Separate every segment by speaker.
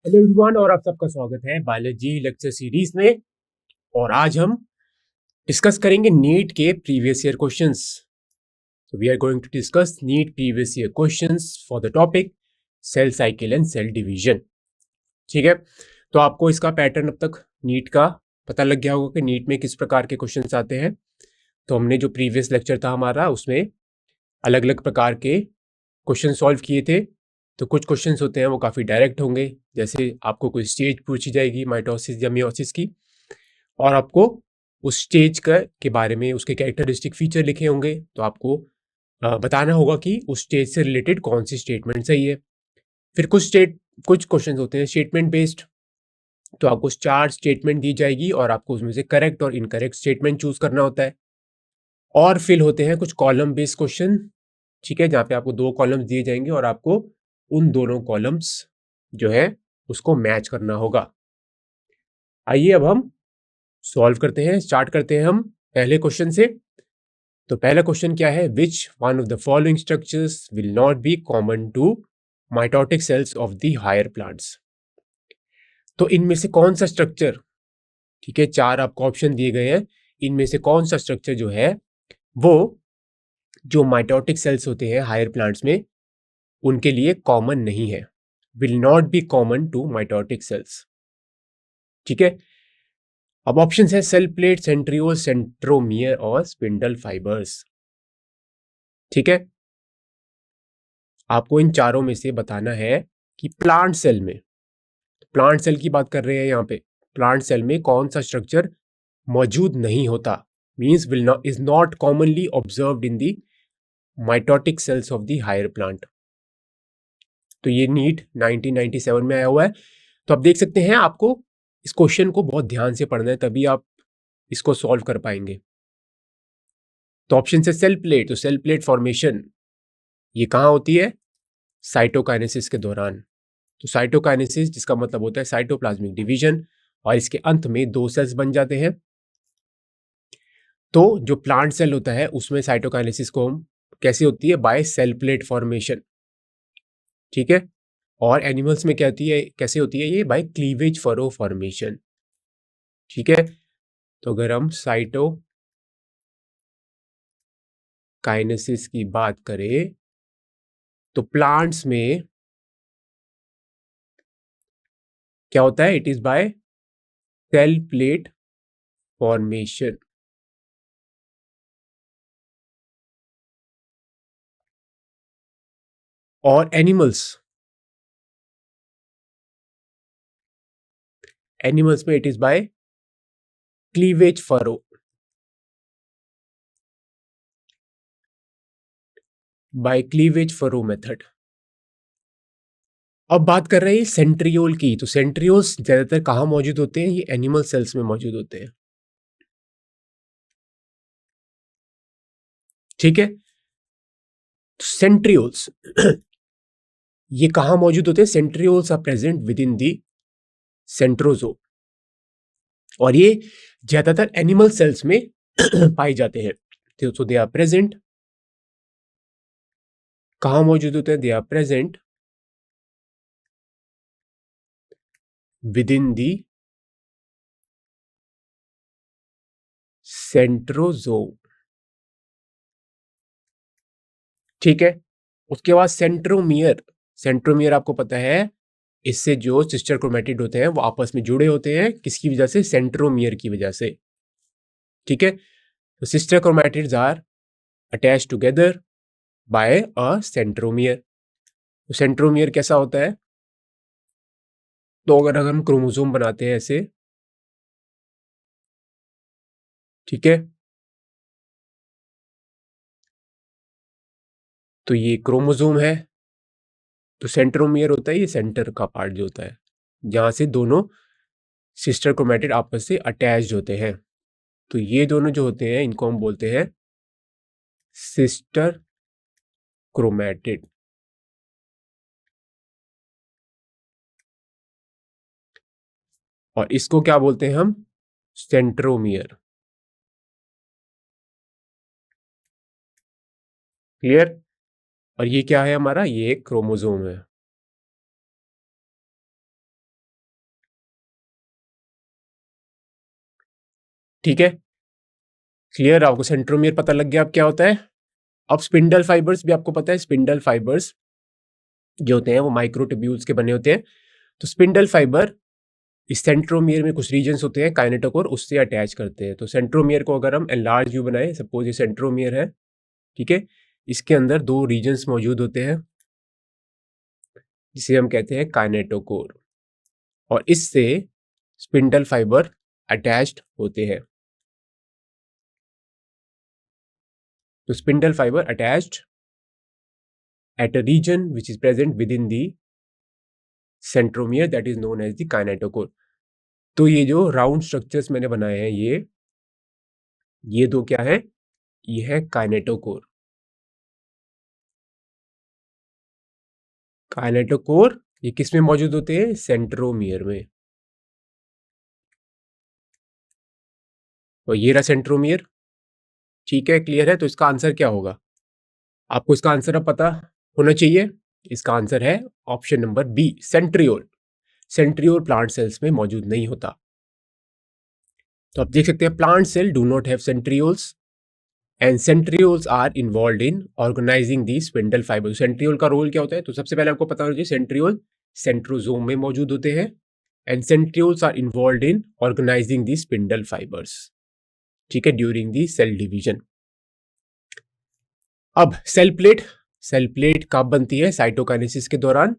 Speaker 1: Hello everyone और आप सबका स्वागत है बायोलॉजी लेक्चर सीरीज में। और आज हम डिस्कस करेंगे नीट के previous year questions. So we are going to discuss NEET previous year questions for the topic cell cycle and cell division. ठीक है, तो आपको इसका पैटर्न अब तक नीट का पता लग गया होगा कि नीट में किस प्रकार के क्वेश्चंस आते हैं। तो हमने जो प्रीवियस लेक्चर था हमारा उसमें अलग अलग प्रकार के क्वेश्चन सॉल्व किए थे। तो कुछ क्वेश्चंस होते हैं वो काफ़ी डायरेक्ट होंगे, जैसे आपको कोई स्टेज पूछी जाएगी माइटोसिस या मियोसिस की, और आपको उस स्टेज का के बारे में उसके कैरेक्टरिस्टिक फीचर लिखे होंगे, तो आपको बताना होगा कि उस स्टेज से रिलेटेड कौन सी स्टेटमेंट सही है। फिर कुछ क्वेश्चंस होते हैं स्टेटमेंट बेस्ड, तो आपको 4 स्टेटमेंट दी जाएगी और आपको उसमें से करेक्ट और इनकरेक्ट स्टेटमेंट चूज करना होता है। और फिर होते हैं कुछ कॉलम बेस्ड क्वेश्चन, ठीक है, जहाँ पे आपको 2 कॉलम्स दिए जाएंगे और आपको उन दोनों कॉलम्स जो है उसको मैच करना होगा। आइए अब हम सॉल्व करते हैं, स्टार्ट करते हैं हम पहले क्वेश्चन से। तो पहला क्वेश्चन क्या है, which one of the following structures will not be common to mitotic cells of the higher plants. तो इनमें से कौन सा स्ट्रक्चर, ठीक है, 4 आपको ऑप्शन दिए गए हैं, इनमें से कौन सा स्ट्रक्चर जो है वो जो माइटोटिक सेल्स होते हैं हायर प्लांट्स में उनके लिए कॉमन नहीं है, will not be common to mitotic cells. ठीक है, अब ऑप्शन है सेल प्लेट, सेंट्रियोल, सेंट्रोमियर और स्पिंडल फाइबर्स। ठीक है, आपको इन चारों में से बताना है कि प्लांट सेल में, प्लांट सेल की बात कर रहे हैं यहाँ पे, प्लांट सेल में कौन सा स्ट्रक्चर मौजूद नहीं होता, means will not is not commonly observed in the mitotic cells of the higher plant. तो ये नीट 1997 में आया हुआ है। तो आप देख सकते हैं, आपको इस क्वेश्चन को बहुत ध्यान से पढ़ना है, तभी आप इसको सॉल्व कर पाएंगे। तो ऑप्शन से सेल प्लेट, तो सेल प्लेट फॉर्मेशन ये कहाँ होती है, साइटोकाइनेसिस के दौरान। तो साइटोकाइनेसिस जिसका मतलब होता है साइटोप्लाज्मिक डिवीजन, और इसके अंत में 2 सेल्स बन जाते हैं। तो जो प्लांट सेल होता है उसमें साइटोकाइनेसिस को हम कैसे होती है, बाय सेल प्लेट फॉर्मेशन। ठीक है, और एनिमल्स में क्या होती है, कैसे होती है ये, बाय क्लीवेज फरो फॉर्मेशन। ठीक है, तो अगर हम साइटोकाइनेसिस की बात करें तो प्लांट्स में क्या होता है, it is by cell plate formation. और एनिमल्स में it is by cleavage furrow, by cleavage furrow method. अब बात कर रहे हैं सेंट्रियोल की, तो सेंट्रियोल्स ज्यादातर कहाँ मौजूद होते हैं, ये एनिमल सेल्स में मौजूद होते हैं। ठीक है, सेंट्रियोल्स ये कहाँ मौजूद होते हैं, centrioles are present within the centrosome, और ये ज्यादातर एनिमल सेल्स में पाए जाते हैं। तो दे आर प्रेजेंट, कहाँ मौजूद होते हैं, they are present within the centrosome. ठीक है, उसके बाद सेंट्रोमियर, सेंट्रोमियर आपको पता है, इससे जो सिस्टर क्रोमेटिड होते हैं वो आपस में जुड़े होते हैं, किसकी वजह से, सेंट्रोमियर की वजह से। ठीक है, तो sister chromatids are attach together by a centromere. तो सेंट्रोमियर कैसा होता है, तो अगर हम क्रोमोसोम बनाते हैं ऐसे, ठीक है, तो ये क्रोमोसोम है, तो सेंट्रोमियर होता है ये सेंटर का पार्ट जो होता है, जहां से दोनों सिस्टर क्रोमेटिड आपस से अटैच्ड होते हैं। तो ये दोनों जो होते हैं इनको हम बोलते हैं सिस्टर क्रोमेटिड। और इसको क्या बोलते हैं हम, सेंट्रोमियर। क्लियर, और ये क्या है हमारा, ये एक क्रोमोसोम है। ठीक है, क्लियर? आपको सेंट्रोमियर पता लग गया अब क्या होता है। अब स्पिंडल फाइबर्स भी आपको पता है, स्पिंडल फाइबर्स जो होते हैं वो माइक्रोट्यूब्यूल्स के बने होते हैं। तो स्पिंडल फाइबर इस सेंट्रोमियर में कुछ रीजन्स होते हैं काइनेटोकोर उससे अटैच करते हैं। तो सेंट्रोमियर को अगर हम एनलार्ज व्यू बनाए, सपोज ये सेंट्रोमियर है, ठीक है, इसके अंदर दो रीजन्स मौजूद होते हैं जिसे हम कहते हैं काइनेटोकोर, और इससे स्पिंडल फाइबर अटैच्ड होते हैं। तो spindle fibre attached at a region which is present within the centromere that is known as the kinetochore। तो ये जो राउंड स्ट्रक्चर्स मैंने बनाए हैं ये दो क्या है, ये है काइनेटोकोर। काइनेटोकोर ये किस में मौजूद होते हैं, सेंट्रोमियर में। और ये रहा सेंट्रोमियर, ठीक है, क्लियर है। तो इसका आंसर क्या होगा, आपको इसका आंसर अब पता होना चाहिए। इसका आंसर है option number B, centriole. Centriole plant cells में मौजूद नहीं होता। तो आप देख सकते हैं plant cell do not have centrioles and centrioles are involve in organising the spindle fibre. Centriole का रोल क्या होता है, तो सबसे पहले आपको पता होना चाहिए सेंट्रियोल सेंट्रोजोम में मौजूद होते हैं and centrioles are involve in organising the spindle fibres, ठीक है, ड्यूरिंग दी सेल डिवीजन। अब सेल प्लेट कब बनती है, साइटोकाइनेसिस के दौरान,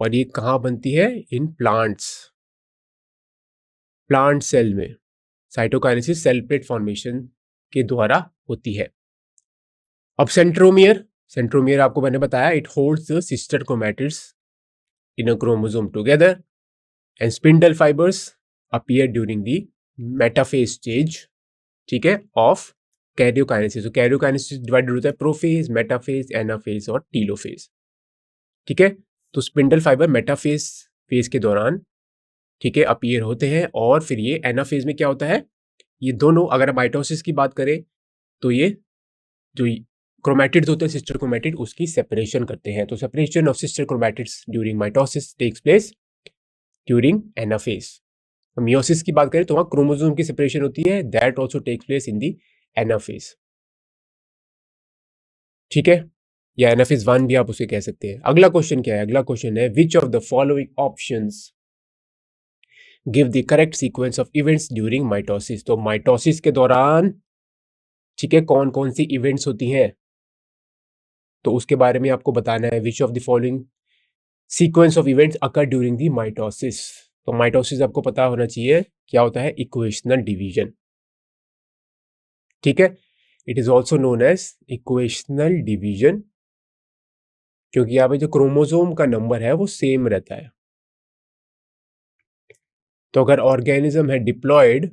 Speaker 1: और ये कहां बनती है, इन प्लांट सेल में। साइटोकाइनेसिस सेल प्लेट फॉर्मेशन के द्वारा होती है। अब सेंट्रोमियर आपको मैंने बताया, it holds the sister chromatids in a chromosome together and spindle fibres appear during the metaphase stage, ठीक है, ऑफ कैरियोकाइनेसिस। तो कैरियोकाइनेसिस डिवाइडेड होता है प्रोफेज, मेटाफेज, एनाफेज और टीलोफेज, ठीक है। तो स्पिंडल फाइबर मेटाफेज फेज के दौरान, ठीक है, अपीयर होते हैं, और फिर ये एनाफेज में क्या होता है, ये दोनों, अगर हम माइटोसिस की बात करें तो ये जो क्रोमैटिड्स होते हैं सिस्टर क्रोमैटिड, उसकी सेपरेशन करते हैं। तो separation of sister chromatids during mitosis takes place during anaphase. Meiosis की बात करें तो वहां क्रोमोसोम की सेपरेशन होती है, that also takes place in the anaphase, ठीक है, या एनाफेज 1 भी आप उसे कह सकते हैं। अगला क्वेश्चन क्या है, अगला क्वेश्चन है विच of the following options give the correct sequence of events during mitosis. तो माइटोसिस के दौरान, ठीक है, कौन कौन सी इवेंट्स होती हैं, तो उसके बारे में आपको बताना है। विच of the following sequence of events occur during the mitosis. तो माइटोसिस आपको पता होना चाहिए क्या होता है, इक्वेशनल डिवीजन, ठीक है, it is also known as equational division, क्योंकि यहाँ पे जो क्रोमोसोम का नंबर है वो सेम रहता है। तो अगर ऑर्गेनिज्म है डिप्लॉयड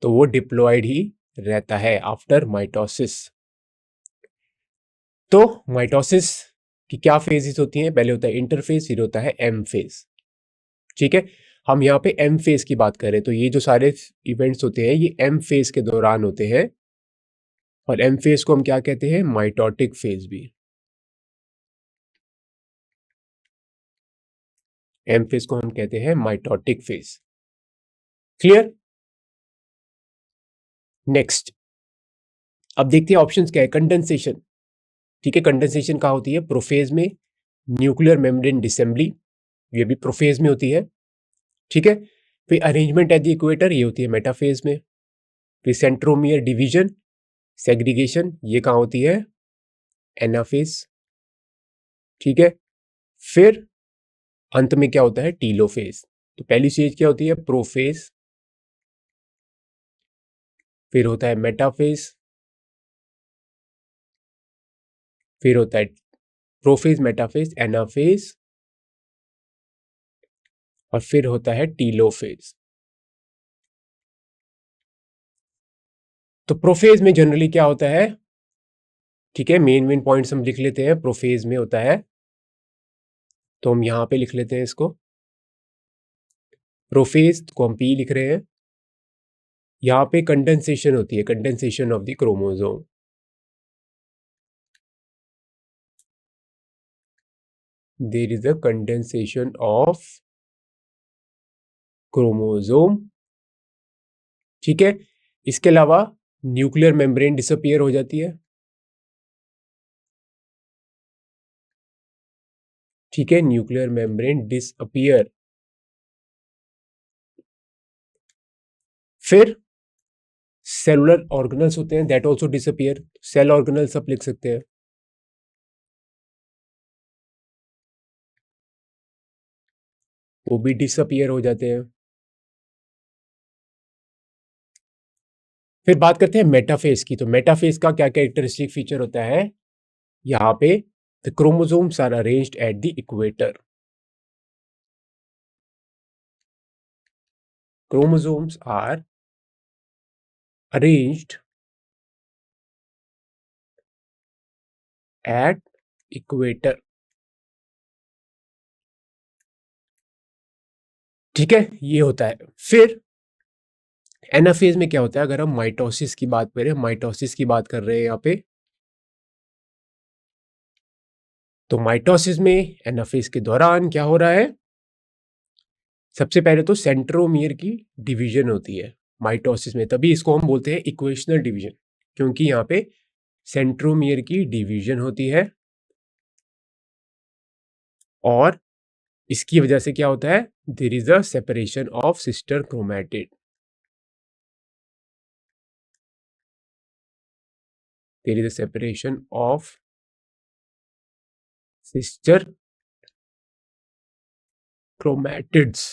Speaker 1: तो वो डिप्लॉयड ही रहता है आफ्टर माइटोसिस। तो माइटोसिस की क्या फेजेस होती हैं, पहले होता है इंटरफेज, फिर होता है एम फेज, ठीक है। हम यहाँ पे एम फेज की बात करें तो ये जो सारे इवेंट्स होते हैं ये एम फेज के दौरान होते हैं, और एम फेज को हम क्या कहते हैं, माइटोटिक फेज भी। एम फेज को हम कहते हैं माइटोटिक फेज, क्लियर। नेक्स्ट, अब देखते हैं ऑप्शंस क्या है। कंडेंसेशन, ठीक है, कंडेंसेशन कहाँ होती है, प्रोफेज में। न्यूक्लियर मेम्ब्रेन डिसेंबली, ये भी प्रोफेज में होती है, ठीक है। फिर अरेंजमेंट एट द इक्वेटर, ये होती है मेटाफेज में। फिर सेंट्रोमियर डिवीजन, सेग्रीगेशन, ये कहाँ होती है, एनाफेज, ठीक है। फिर अंत में क्या होता है, टीलोफेज। तो पहली स्टेज क्या होती है, प्रोफेज, फिर होता है मेटाफेज, फिर होता है प्रोफेज, मेटाफेज, एनाफेज, और फिर होता है टीलोफेज। तो प्रोफेज में जनरली क्या होता है, ठीक है, मेन पॉइंट्स हम लिख लेते हैं। प्रोफेज में होता है, तो हम यहां पे लिख लेते हैं इसको, प्रोफेज को हम पी लिख रहे हैं। यहां पे कंडेंसेशन होती है, condensation of the chromosome, there is a condensation of chromosome, ठीक है, इसके अलावा न्यूक्लियर मेम्ब्रेन डिसअपियर हो जाती है। ठीक है, न्यूक्लियर मेम्ब्रेन डिसअपियर। फिर सेलुलर ऑर्गेनल्स होते हैं, that also disappear. Cell organelles आप लिख सकते हैं। वो भी डिसअपियर हो जाते हैं। फिर बात करते हैं मेटाफेज की। तो मेटाफेज का क्या कैरेक्टरिस्टिक फीचर होता है? यहां पे the chromosomes are arranged at the equator. Chromosomes are arranged at equator. ठीक है, ये होता है। फिर एनाफेज में क्या होता है? अगर हम माइटोसिस की बात करें, माइटोसिस की बात कर रहे हैं यहाँ पे, तो माइटोसिस में एनाफेज के दौरान क्या हो रहा है? सबसे पहले तो सेंट्रोमियर की डिवीजन होती है माइटोसिस में, तभी इसको हम बोलते हैं इक्वेशनल डिवीजन, क्योंकि यहाँ पे सेंट्रोमियर की डिवीजन होती है और इसकी वजह से क्या होता है? There is a separation of sister chromatid. There is a separation of sister chromatids.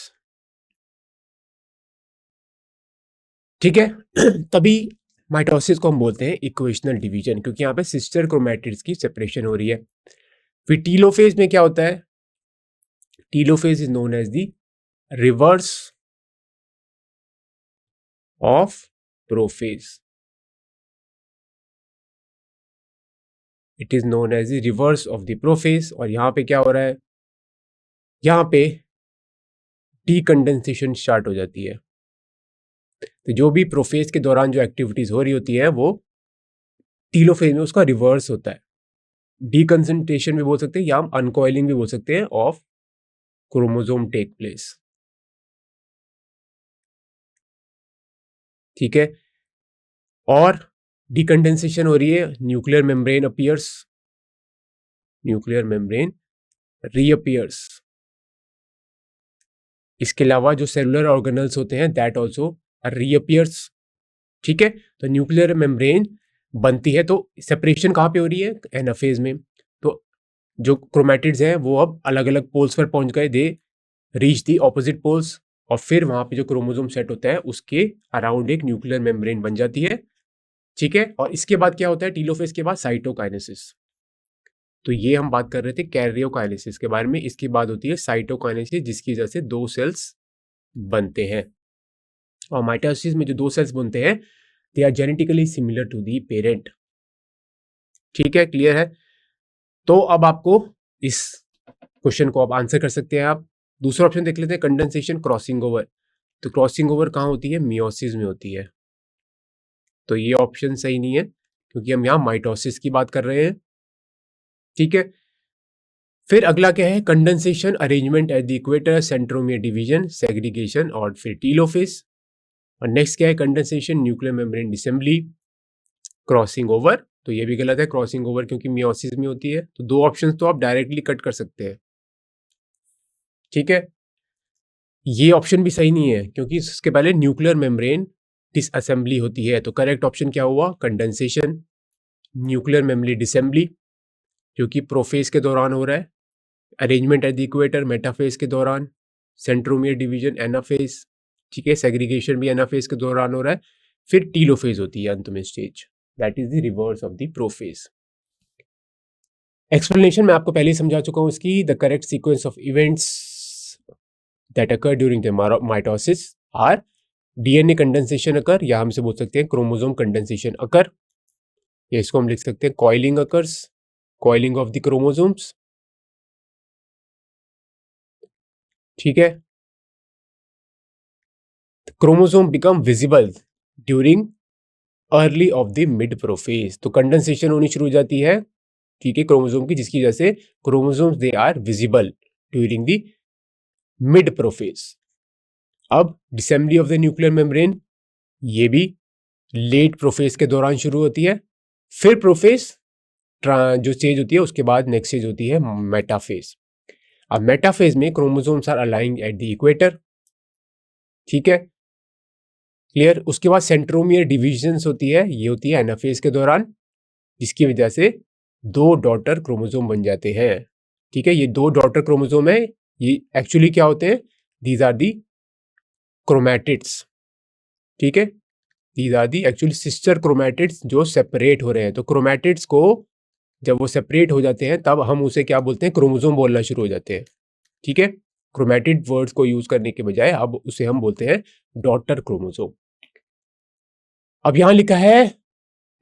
Speaker 1: ठीक है तभी माइटोसिस को हम बोलते हैं इक्वेशनल डिवीजन, क्योंकि यहाँ पे सिस्टर क्रोमैटिड्स की सेपरेशन हो रही है। फिर टीलोफेज में क्या होता है? Telophase is known as the reverse of prophase. It is known as the reverse of the prophase. और यहां पे क्या हो रहा है? यहां पे डीकंडेंसेशन स्टार्ट हो जाती है। तो जो भी प्रोफेज के दौरान जो एक्टिविटीज हो रही होती है वो टीलोफेज में उसका रिवर्स होता है। डीकंसंट्रेशन भी बोल सकते हैं या हम अनकॉइलिंग भी बोल सकते हैं ऑफ क्रोमोसोम टेक प्लेस। ठीक है, और डीकंडेंसेशन हो रही है, nuclear membrane appears, nuclear membrane reappears. इसके अलावा जो सेलुलर ऑर्गेनल्स होते हैं दैट आल्सो रीअपियर्स। ठीक है, तो न्यूक्लियर मेम्ब्रेन बनती है, तो सेपरेशन कहाँ पे हो रही है? एनाफेज में। तो जो क्रोमैटिड्स हैं वो अब अलग अलग पोल्स पर पहुंच गए, they reach the opposite poles, और फिर वहां पे जो क्रोमोसोम सेट होता है उसके अराउंड एक न्यूक्लियर मेम्ब्रेन बन जाती है। ठीक है, और इसके बाद क्या होता है? टीलोफेज के बाद साइटोकाइनेसिस। तो ये हम बात कर रहे थे कैरियोकाइनेसिस के बारे में, इसकी बात होती है साइटोकाइनेसिस, जिसकी वजह से दो सेल्स बनते हैं। और माइटोसिस में जो दो सेल्स बनते हैं they are genetically similar to the parent. ठीक है, क्लियर है? तो अब आपको इस क्वेश्चन को आप आंसर कर सकते हैं। आप दूसरा ऑप्शन देख लेते हैं, कंडेंसेशन क्रॉसिंग ओवर। तो क्रॉसिंग ओवर कहाँ होती है? मियोसिस में होती है। तो ये ऑप्शन सही नहीं है, क्योंकि हम यहाँ माइटोसिस की बात कर रहे हैं। ठीक है, फिर अगला क्या है? Condensation arrangement eight the equator, centromere division, segregation और फिर टीलोफेज। और नेक्स्ट क्या है? Condensation, nuclear membrane disassembly, crossing over. तो ये भी गलत है, क्रॉसिंग ओवर क्योंकि मियोसिस में होती है। तो दो ऑप्शंस तो आप डायरेक्टली कट कर सकते हैं। ठीक है, ये ऑप्शन भी सही नहीं है, क्योंकि इसके पहले न्यूक्लियर मेम्ब्रेन डिसअसेंबली होती है। तो करेक्ट ऑप्शन क्या हुआ? कंडेंसेशन, न्यूक्लियर मेम्ब्रेन डिसेंबली, जो कि प्रोफेज के दौरान हो रहा है, arrangement eight the equator metaphase के दौरान, सेंट्रोमियर डिवीजन एनाफेज। ठीक है, सेग्रीगेशन भी एनाफेज के दौरान हो रहा है, फिर टीलोफेज होती है अंत में stage, that is the reverse of the prophase. Explanation मैं आपको पहले ही समझा चुका हूं इसकी। The correct sequence of events that occur during the mitosis are DNA condensation occur, या हम इसे बोल सकते हैं क्रोमोसोम कंडेंसेशन अकर, या इसको हम लिख सकते हैं coiling occurs, coiling of the chromosomes. ठीक है, chromosome become visible during early of the mid prophase. तो कंडेंसेशन होनी शुरू हो जाती है, ठीक है, क्रोमोसोम की, जिसकी वजह से chromosomes they are visible during the mid prophase. अब disassembly of the nuclear membrane, ये भी लेट प्रोफेज के दौरान शुरू होती है। फिर प्रोफेज जो स्टेज होती है उसके बाद नेक्स्ट स्टेज होती है मेटाफेज। अब मेटाफेज में chromosomes are aligned at the equator, ठीक है, क्लियर। उसके बाद सेंट्रोमियर डिविजन्स होती है, ये होती है एनाफेज के दौरान, जिसकी वजह से दो डॉटर क्रोमोसोम बन जाते हैं, ठीक है। ये दो डॉटर क्रोमोसोम है, ये एक्चुअली क्या होते हैं, दीज आर दी क्रोमैटिड्स, ठीक है, these are the actually sister chromatids जो सेपरेट हो रहे हैं। तो क्रोमैटिड्स को जब वो सेपरेट हो जाते हैं तब हम उसे क्या बोलते हैं, क्रोमोसोम बोलना शुरू हो जाते हैं, ठीक है। क्रोमैटिड वर्ड्स को यूज करने के बजाय अब उसे हम बोलते हैं डॉटर क्रोमोसोम। अब यहां लिखा है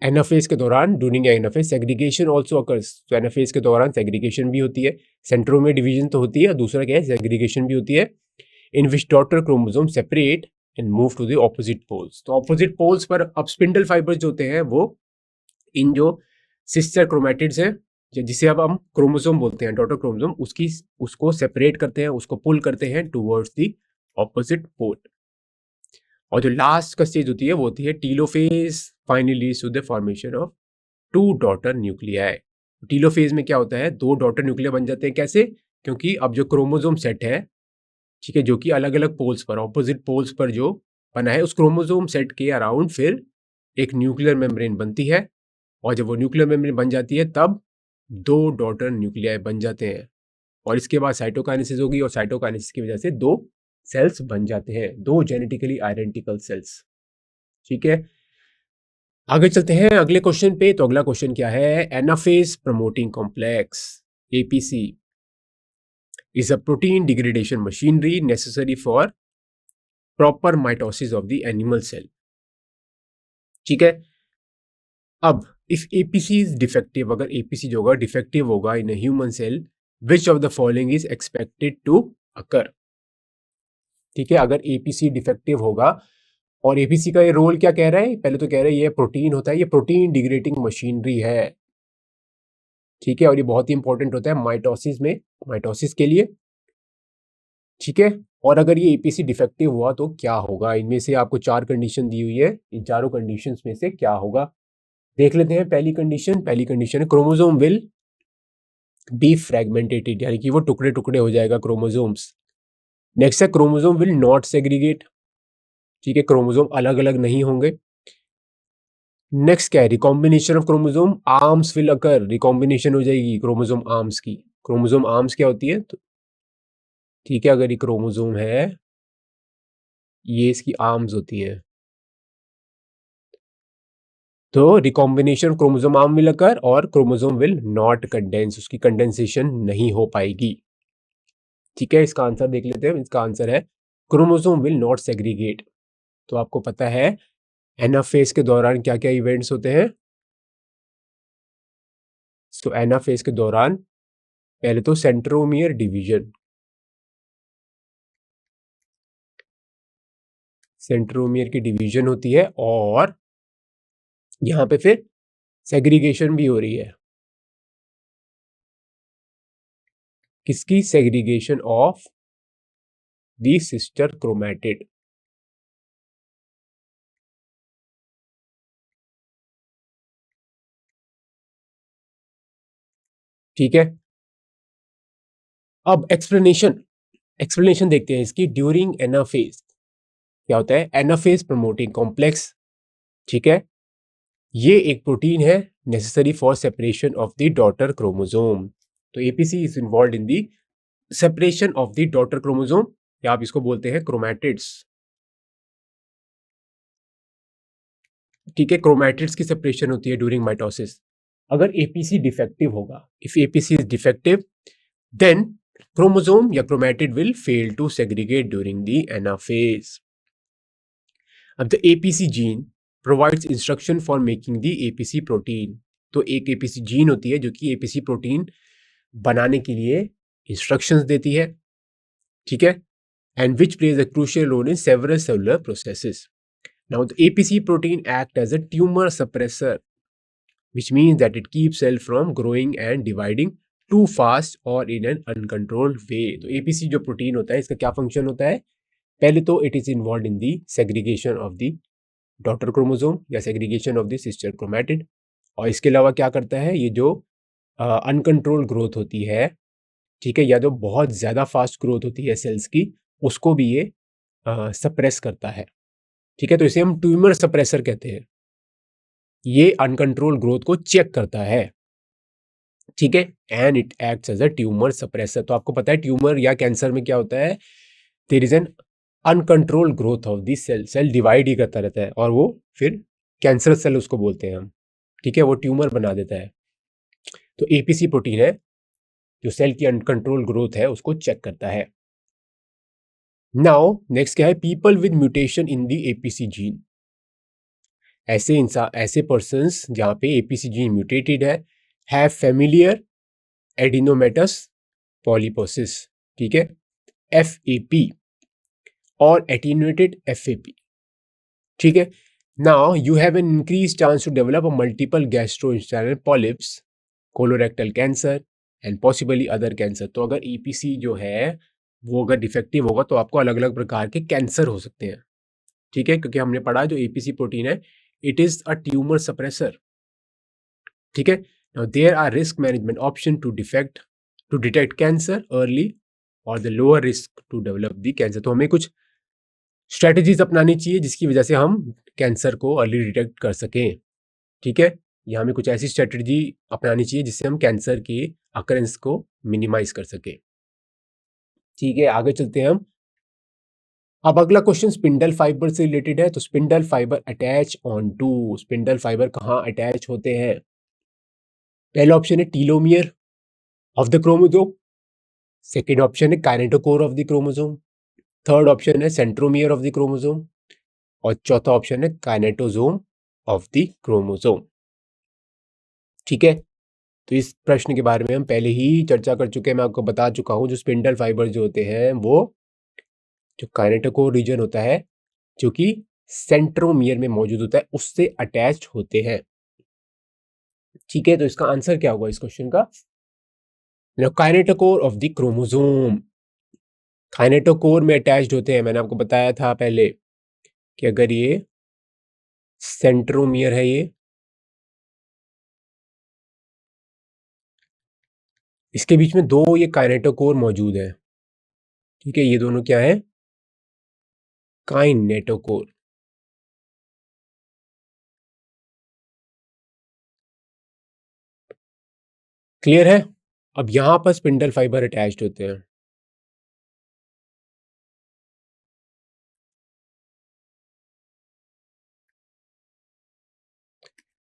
Speaker 1: एनाफेज के दौरान, during anaphase segregation also occurs. तो एनाफेज के दौरान सेग्रीगेशन भी होती है, सेंट्रोमियर डिवीजन तो होती है, दूसरा क्या है, सेग्रीगेशन भी होती है, in which daughter chromosome separate and move to the opposite poles. तो ऑपोजिट पोल्स पर अब स्पिंडल फाइबर्स जो होते हैं वो इन जो सिस्टर क्रोमैटिड्स है, जिसे अब हम क्रोमोसोम बोलते हैं, डॉटर क्रोमोसोम, उसको सेपरेट करते हैं, उसको पुल करते हैं टुवर्ड्स द ऑपोजिट पोल। और जो लास्ट का स्टेज होती है वो होती है telophase, finally leads to the formation of two daughter nuclei. Telophase में क्या होता है, दो डॉटर न्यूक्लिया बन जाते हैं। कैसे? क्योंकि अब जो क्रोमोसोम सेट है, ठीक है, जो कि अलग अलग पोल्स पर, ऑपोजिट पोल्स पर जो बना है, उस क्रोमोसोम सेट के अराउंड फिर एक न्यूक्लियर मेम्ब्रेन बनती है, और जब वो न्यूक्लियर मेम्ब्रेन बन जाती है तब दो डॉटर न्यूक्लियाई बन जाते हैं, और इसके बाद साइटोकाइनेसिस होगी, और साइटोकाइनेसिस की वजह से दो सेल्स बन जाते हैं, दो जेनेटिकली आइडेंटिकल सेल्स, ठीक है। आगे चलते हैं अगले क्वेश्चन पे। तो अगला क्वेश्चन क्या है, anaphase promoting complex APC is a protein degradation machinery necessary for proper mitosis of the animal cell, ठीक है। अब इफ एपीसी इज डिफेक्टिव, अगर एपीसी जो होगा डिफेक्टिव होगा in human cell, which of the following is expected to occur, ठीक है। अगर एपीसी डिफेक्टिव होगा, और एपीसी का ये रोल क्या कह रहा है, पहले तो कह रहा है ये प्रोटीन होता है, ये प्रोटीन डिग्रेडिंग मशीनरी है, ठीक है, और ये बहुत ही इंपॉर्टेंट होता है माइटोसिस में, माइटोसिस के लिए, ठीक है। और अगर ये एपीसी डिफेक्टिव हुआ तो क्या होगा, इनमें से आपको चार कंडीशन दी हुई है, इन चारों कंडीशंस में से क्या होगा देख लेते हैं। पहली कंडीशन है क्रोमोसोम विल बी फ्रेगमेंटेटेड, यानी कि वो टुकड़े टुकड़े हो जाएगा क्रोमोसोम्स। नेक्स्ट है क्रोमोसोम विल नॉट सेग्रीगेट, ठीक है, क्रोमोसोम अलग अलग नहीं होंगे। नेक्स्ट क्या है, recombination of chromosome arms will occur, recombination हो जाएगी क्रोमोसोम आर्म्स की। क्रोमोसोम आर्म्स क्या होती है, तो ठीक है, अगर ये क्रोमोसोम है, ये इसकी आर्म्स होती है, तो recombination chromosome arm will occur, और क्रोमोसोम विल नॉट कंडेंस, उसकी कंडेंसेशन नहीं हो पाएगी, ठीक है। इसका आंसर देख लेते हैं, इसका आंसर है क्रोमोसोम विल नॉट सेग्रीगेट। तो आपको पता है एनाफेज के दौरान क्या क्या इवेंट्स होते हैं। तो एनाफेज के दौरान पहले तो सेंट्रोमियर डिवीजन, सेंट्रोमियर की डिवीजन होती है, और यहां पे फिर सेग्रीगेशन भी हो रही है, किसकी, segregation of the sister chromatid, ठीक है। अब एक्सप्लेनेशन देखते हैं इसकी। ड्यूरिंग एनाफेज क्या होता है, एनाफेज प्रमोटिंग कॉम्प्लेक्स, ठीक है, ये एक प्रोटीन है necessary for separation of the daughter chromosome. तो APC is involve in the separation of the daughter chromosome, या आप इसको बोलते हैं क्रोमैटिड्स, ठीक है, क्रोमैटिड्स की सेपरेशन होती है ड्यूरिंग माइटोसिस। अगर एपीसी डिफेक्टिव होगा, if APC is defective, then chromosome या chromatid will fail to segregate during the anaphase. अब the APC gene provides instruction for making the APC protein. तो एक एपीसी जीन होती है जो कि एपीसी प्रोटीन बनाने के लिए इंस्ट्रक्शंस देती है, ठीक है, and which plays a crucial role in several cellular processes. Now the APC protein act as a tumour suppressor, which means that it keeps cell from growing and dividing too fast or in an uncontrolled way। तो APC जो protein होता है इसका क्या function होता है, पहले तो it is involve in the segregation of the daughter chromosome या segregation of the sister chromatid. और इसके अलावा क्या करता है, ये जो अनकंट्रोल ग्रोथ होती है, ठीक है, या जो बहुत ज़्यादा फास्ट ग्रोथ होती है सेल्स की, उसको भी ये सप्रेस करता है। ठीक है, तो इसे हम ट्यूमर सप्रेसर कहते हैं। ये अनकंट्रोल ग्रोथ को चेक करता है। ठीक है, and it acts as a tumour suppressor. तो आपको पता है ट्यूमर या कैंसर में क्या होता है, there is an uncontrol growth of this cell. Cell divide ही करता रहता है और वो फिर कैंसर सेल उसको बोलते हैं हम। ठीक है, वो ट्यूमर बना देता है। तो एपीसी प्रोटीन है जो सेल की अनकंट्रोल ग्रोथ है उसको चेक करता है। नाउ नेक्स्ट क्या है, people with mutation in the APC gene. ऐसे इंसान, ऐसे पर्सन्स जहां पे एपीसी जीन म्यूटेटेड है, हैव फेमिलियर एडिनोमेटस पॉलीपोसिस। ठीक है, एफएपी और एटीन्यूएटेड एफएपी। ठीक है, now you have an increase chance to develop a multiple gastrointestinal polyps, colorectal cancer and possibly other cancer. तो अगर ईपीसी जो है वो अगर डिफेक्टिव होगा तो आपको अलग अलग प्रकार के कैंसर हो सकते हैं। ठीक है, क्योंकि हमने पढ़ा जो एपीसी प्रोटीन है, it is a tumour suppressor. ठीक है, now there are risk management option to detect cancer early और the lower risk to develop the cancer. तो हमें कुछ स्ट्रेटजीज अपनानी चाहिए जिसकी वजह से हम कैंसर को अर्ली डिटेक्ट कर सकें। ठीक है, या हमें कुछ ऐसी स्ट्रेटजी अपनानी चाहिए जिससे हम कैंसर की अकरेंस को मिनिमाइज कर सकें। ठीक है, आगे चलते हैं हम। अब अगला क्वेश्चन स्पिंडल फाइबर से रिलेटेड है। तो spindle fibre attach on to, spindle fibre कहाँ अटैच होते हैं? पहला ऑप्शन है telomere of the chromosome, second option है kinetochore of the chromosome, third option है सेंट्रोमियर ऑफ द क्रोमोसोम और चौथा ऑप्शन है काइनेटोसोम ऑफ द क्रोमोसोम। ठीक है, तो इस प्रश्न के बारे में हम पहले ही चर्चा कर चुके हैं। मैं आपको बता चुका हूं जो स्पिंडल फाइबर जो होते हैं वो जो काइनेटोकोर रीजन होता है जो कि सेंट्रोमियर में मौजूद होता है उससे अटैच होते हैं। ठीक है, तो इसका आंसर क्या होगा इस क्वेश्चन का? Kinetochore of the chromosome, kinetochore में अटैच्ड होते हैं। मैंने आपको बताया था पहले कि अगर ये सेंट्रोमियर है, ये इसके बीच में दो ये काइनेटोकोर मौजूद है। ठीक है, ये दोनों क्या है? काइनेटोकोर। क्लियर है? अब यहां पर स्पिंडल फाइबर अटैच्ड होते हैं।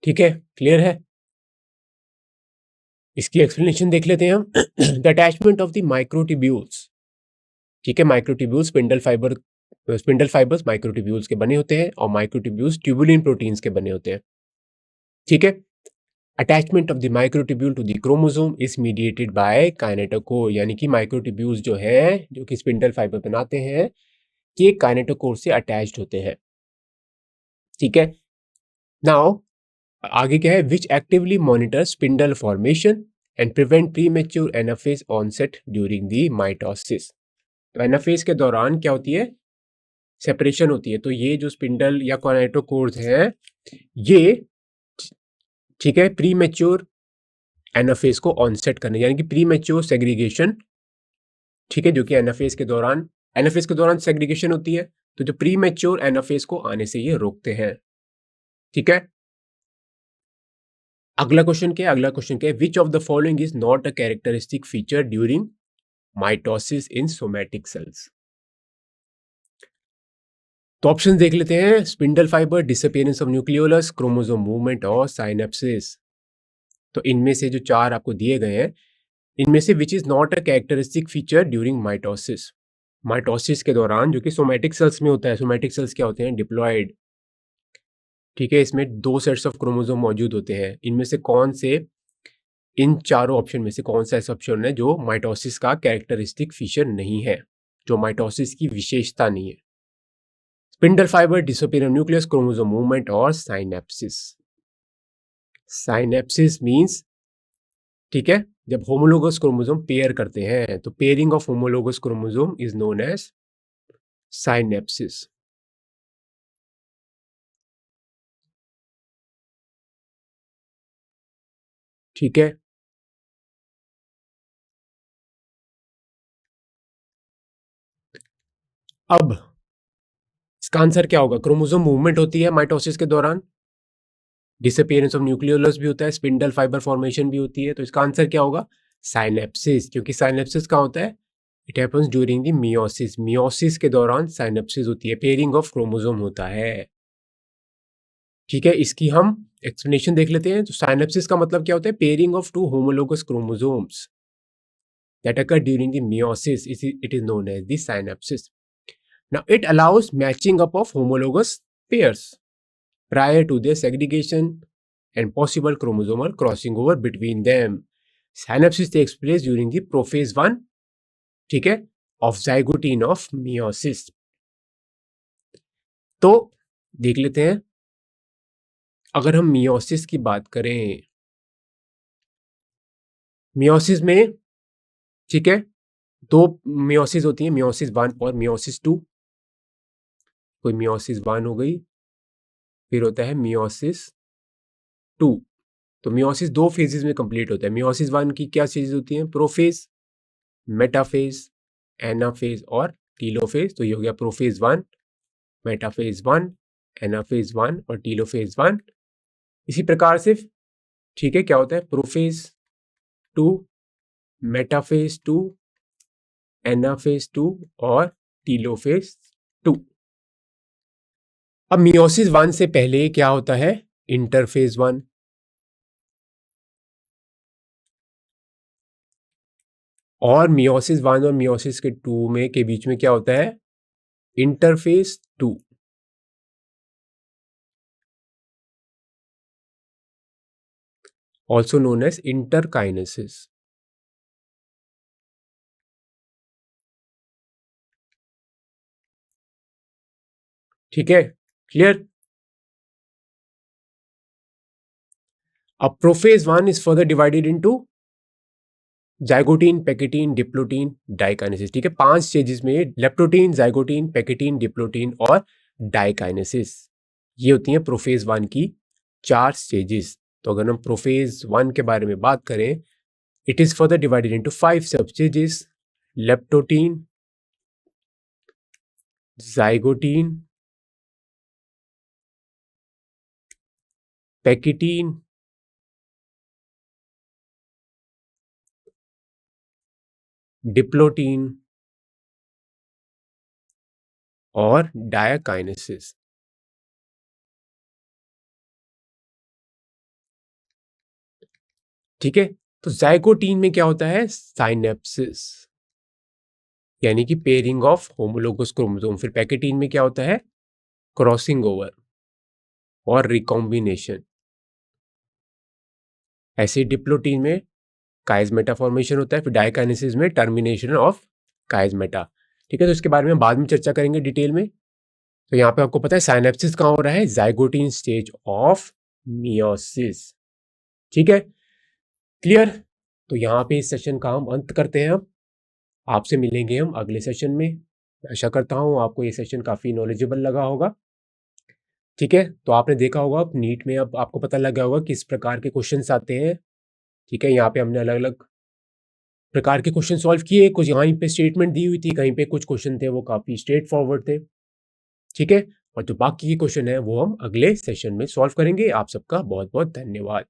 Speaker 1: ठीक है, क्लियर है? इसकी एक्सप्लेनेशन देख लेते हैं हम। The attachment of the microtubules. ठीक है, माइक्रोट्यूब्यूल्स स्पिंडल फाइबर्स माइक्रोट्यूब्यूल्स के बने होते हैं और माइक्रोट्यूब्यूल्स ट्यूबुलिन प्रोटीन्स के बने होते हैं। ठीक है, attachment of the microtubule to the chromosome is mediated by kinetochore, यानी कि माइक्रोट्यूब्यूल्स जो है जो कि स्पिंडल फाइबर बनाते हैं ये काइनेटोकोर से अटैच्ड होते हैं। ठीक है, नाउ आगे क्या है, which actively monitor spindle formation and prevent premature anaphase onset during the mitosis. तो एनाफेज के दौरान क्या होती है? सेपरेशन होती है। तो ये जो स्पिंडल या काइनेटोकोर्स हैं ये, ठीक है, प्रीमेच्योर एनाफेज को ऑनसेट करने, यानी कि प्रीमेच्योर सेग्रीगेशन। ठीक है, जो कि एनाफेज के दौरान सेग्रीगेशन होती है, तो जो प्रीमेच्योर एनाफेज को आने से ये रोकते हैं। ठीक है, अगला क्वेश्चन क्या है, विच of the following is not a characteristic feature during mitosis in somatic cells? तो ऑप्शन देख लेते हैं। Spindle fibre, disappearance of nucleolus, chromosome movement और साइनेप्सिस। तो इनमें से जो चार आपको दिए गए हैं, इनमें से which is not a characteristic feature during mitosis, mitosis के दौरान, जो कि सोमैटिक सेल्स में होता है। सोमैटिक सेल्स क्या होते हैं? डिप्लॉयड। ठीक है, इसमें दो सेट्स ऑफ क्रोमोसोम मौजूद होते हैं। इनमें से कौन से, इन चारों ऑप्शन में से कौन सा ऐसा ऑप्शन है जो माइटोसिस का कैरेक्टरिस्टिक फीचर नहीं है, जो माइटोसिस की विशेषता नहीं है? Spindle fibre, disappearance nucleus, chromosome movement और साइनेप्सिस। साइनेप्सिस मींस, ठीक है, जब होमोलोगस क्रोमोसोम पेयर करते हैं तो pairing of homologous chromosome is known as synapsis. ठीक है, अब इसका आंसर क्या होगा? क्रोमोसोम मूवमेंट होती है माइटोसिस के दौरान, डिसअपीयरेंस ऑफ न्यूक्लियोलस भी होता है, स्पिंडल फाइबर फॉर्मेशन भी होती है, तो इसका आंसर क्या होगा? साइनेप्सिस, क्योंकि साइनेप्सिस कहाँ होता है? It happens during the meiosis, meiosis के दौरान साइनेप्सिस होती है, पेयरिंग ऑफ क्रोमोसोम होता है। ठीक है, इसकी हम एक्सप्लेनेशन देख लेते हैं। तो साइनेप्सिस का मतलब क्या होता है? Pairing of two homologous chromosomes that occur during the meiosis. It is known as the synapses. Now it allows matching up of homologous pairs prior to their segregation and possible chromosomal crossing over between them. Synapsis takes place during the prophase 1, ठीक है, of zygote of meiosis. तो देख लेते हैं, अगर हम meiosis की बात करें, मियोसिस में, ठीक है, दो मियोसिस होती है, मियोसिस 1 और मियोसिस 2। कोई मियोसिस 1 हो गई, फिर होता है मियोसिस 2। तो मियोसिस दो फेजेस में कंप्लीट होता है। मियोसिस 1 की क्या चीजें होती हैं? प्रोफेज, मेटाफेज, एनाफेज और टीलोफेज। तो ये हो गया प्रोफेज 1, मेटाफेज 1, एनाफेज 1 और टीलोफेज 1। इसी प्रकार से, ठीक है, क्या होता है? प्रोफेज 2, मेटाफेज 2, एनाफेज 2 और टीलोफेज 2। अब मियोसिस 1 से पहले क्या होता है? इंटरफेज 1, और मियोसिस 1 और मियोसिस के 2 में के बीच में क्या होता है? Interphase 2। Also known as interkinesis. ठीक है, क्लियर? अब prophase 1 is further divided into zygotene, pachytene, diplotene, diakinesis. ठीक है, 5 स्टेजेस में लेप्टोटीन, जाइगोटीन, पैकेटीन, डिप्लोटीन और डाइकाइनेसिस, ये होती हैं प्रोफेज 1 की 4 स्टेजेस। तो अगर हम प्रोफेज 1 के बारे में बात करें, it is further divided into 5 सब stages: leptotene, zygotene, pachytene, diplotene और डायकाइनेसिस। ठीक है, तो जाइगोटीन में क्या होता है? साइनेप्सिस, यानी कि पेयरिंग ऑफ होमोलोगस क्रोमोसोम। फिर पैकेटीन में क्या होता है? क्रॉसिंग ओवर और रिकॉम्बिनेशन। ऐसे डिप्लोटीन में काइजमेटा फॉर्मेशन होता है। फिर डायकाइनेसिस में टर्मिनेशन ऑफ काइजमेटा। ठीक है, तो इसके बारे में बाद में चर्चा करेंगे डिटेल में। तो यहाँ पे आपको पता है साइनेप्सिस कहाँ हो रहा है? Zygotene stage of meiosis. ठीक है, क्लियर? तो यहाँ पे इस सेशन का हम अंत करते हैं। अब आपसे मिलेंगे हम अगले सेशन में। आशा करता हूँ आपको ये सेशन काफ़ी नॉलेजेबल लगा होगा। ठीक है, तो आपने देखा होगा अब नीट में, अब आपको पता लगा होगा किस प्रकार के क्वेश्चंस आते हैं। ठीक है, यहाँ पे हमने अलग अलग प्रकार के क्वेश्चन सॉल्व किए। कुछ यहाँ पे स्टेटमेंट दी हुई थी, कहीं पे कुछ क्वेश्चन थे वो काफ़ी स्ट्रेट फॉरवर्ड थे। ठीक है, और जो बाकी के क्वेश्चन है वो हम अगले सेशन में सॉल्व करेंगे। आप सबका बहुत बहुत धन्यवाद।